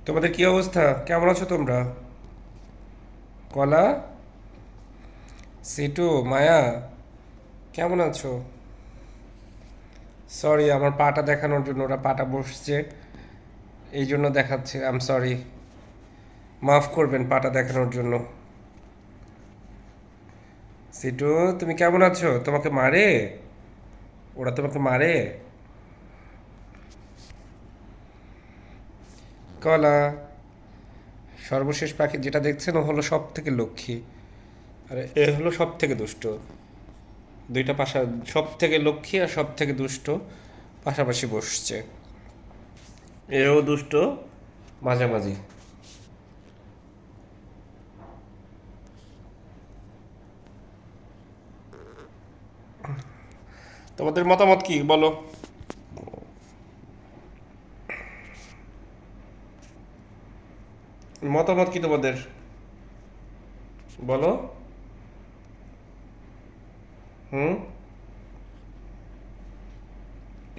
তোমাদের কি অবস্থা? কেমন আছো তোমরা? কলা, সিটু, মায়া, কেমন আছো? সরি, আমার পাটা দেখানোর জন্য ওরা পাটা বসছে, এই জন্য দেখাচ্ছে। আই এম সরি, মাফ করবেন পাটা দেখানোর জন্য। সিটু, তুমি কেমন আছো? তোমাকে মারে? ওরা তোমাকে মারে? কলা, সর্বশেষ পাখি যেটা দেখছেন ও হলো সব থেকে লক্ষ্মী, আরে এ হলো সব থেকে দুষ্ট। দুইটা পাশা, সব থেকে লক্ষ্মী আর সব থেকে দুষ্ট পাশাপাশি বসছে। এও দুষ্ট মাঝামাঝি। তোমাদের মতামত কি বলো? মতামত কি তোমাদের বলো? হুম?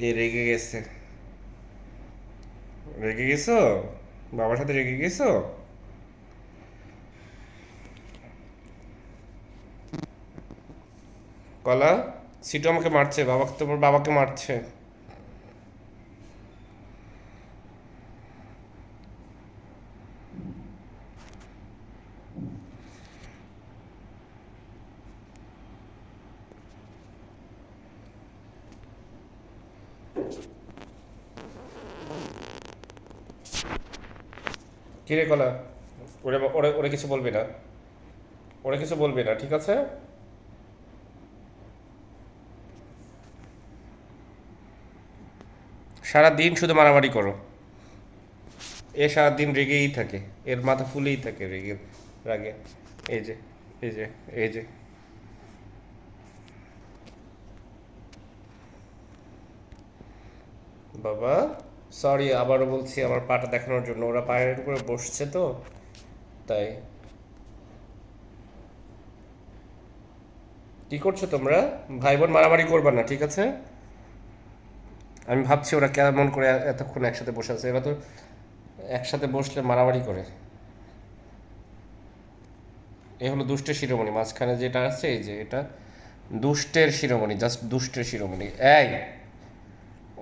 এ রেগে গেছে। রেগে গেছো? বাবার সাথে রেগে গেছো? কলা, সিটু আমাকে মারছে, বাবাকে, তোমার বাবাকে মারছে। কিরে কলা, ওরে ওরে ওরে কিছু বলবি না, ওরে কিছু বলবি না, ঠিক আছে? সারা দিন শুধু মারামারি করো। এ সারা দিন রেগেই থাকে, এর মাথা ফুলেই থাকে রেগে, রাগে। এই যে, এই যে, এই যে। বাবা, সরি, আবারও বলছি, আমার পাটা দেখানোর জন্য ওরা পায়ের উপরে বসছে তো, তাই। কি করছো তোমরা? ভাই বোন মারামারি করবা না, ঠিক আছে? আমি ভাবছি ওরা কেমন করে এতক্ষণ একসাথে বসে আছে, এরা তো একসাথে বসলে মারামারি করে। এ হলো দুষ্টের শিরোমণি, মাঝখানে যেটা আছে এই যে এটা দুষ্টের শিরোমণি, জাস্ট দুষ্টের শিরোমণি। এই,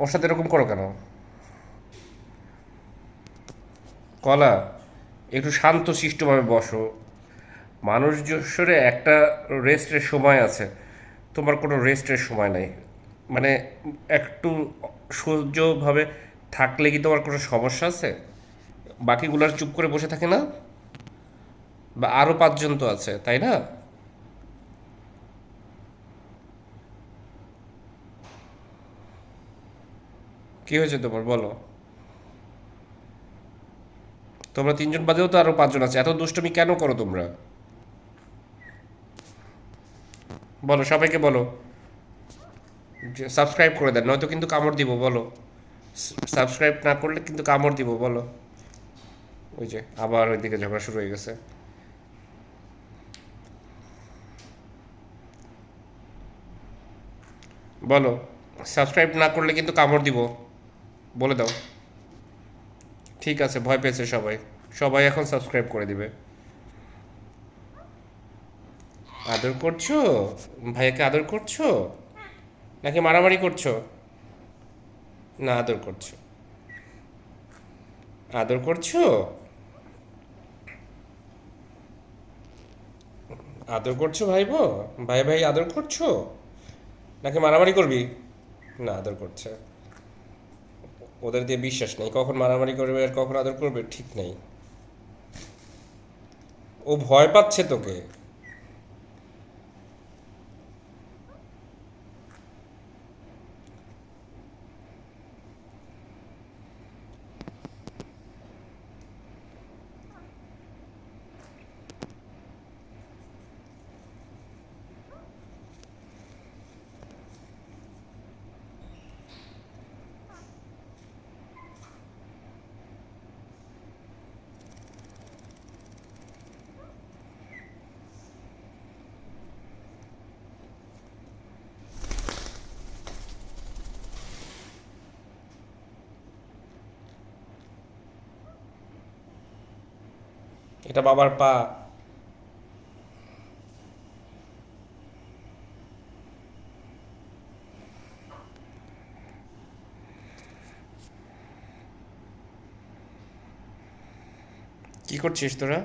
ওর সাথে এরকম করো কেন? কলা, একটু শান্ত শিষ্টভাবে বসো। মানুষ যশোরে একটা রেস্টের সময় আছে, তোমার কোনো রেস্টের সময় নাই। মানে একটু সহ্যভাবে থাকলে কি তোমার কোনো সমস্যা আছে? বাকিগুলার চুপ করে বসে থাকে না? বা আরও পাঁচজন তো আছে, তাই না? কি হয়েছে তোমার বলো? তোমরা তিনজন বাদেও তো আরো পাঁচজন আছে, এত দুষ্টুমি কেন করো তোমরা? বলো, সবাইকে বলো যে সাবস্ক্রাইব করে দেন, নয়তো কিন্তু কামড় দিব, বলো। সাবস্ক্রাইব না করলে কিন্তু কামড় দিব, বলো। ওই যে আবার ওইদিকে ঝগড়া শুরু হয়ে গেছে। বলো, সাবস্ক্রাইব না করলে কিন্তু কামড় দিব, বলে দাও। ঠিক আছে, ভয় পেয়েছে সবাই, সবাই এখন সাবস্ক্রাইব করে দিবে। আদর করছো? ভাইয়াকে আদর করছো নাকি মারামারি করছো? না, আদর করছো। আদর করছো? আদর করছো ভাইবো? ভাই ভাই আদর করছো নাকি মারামারি করবি? না, আদর করছে। ওদের দিয়ে বিশ্বাস নেই, কখন মারামারি করবে আর কখন আদর করবে ঠিক নেই। ও ভয় পাচ্ছে তোকে। এটা বাবার পা। কি করছিস তোরা?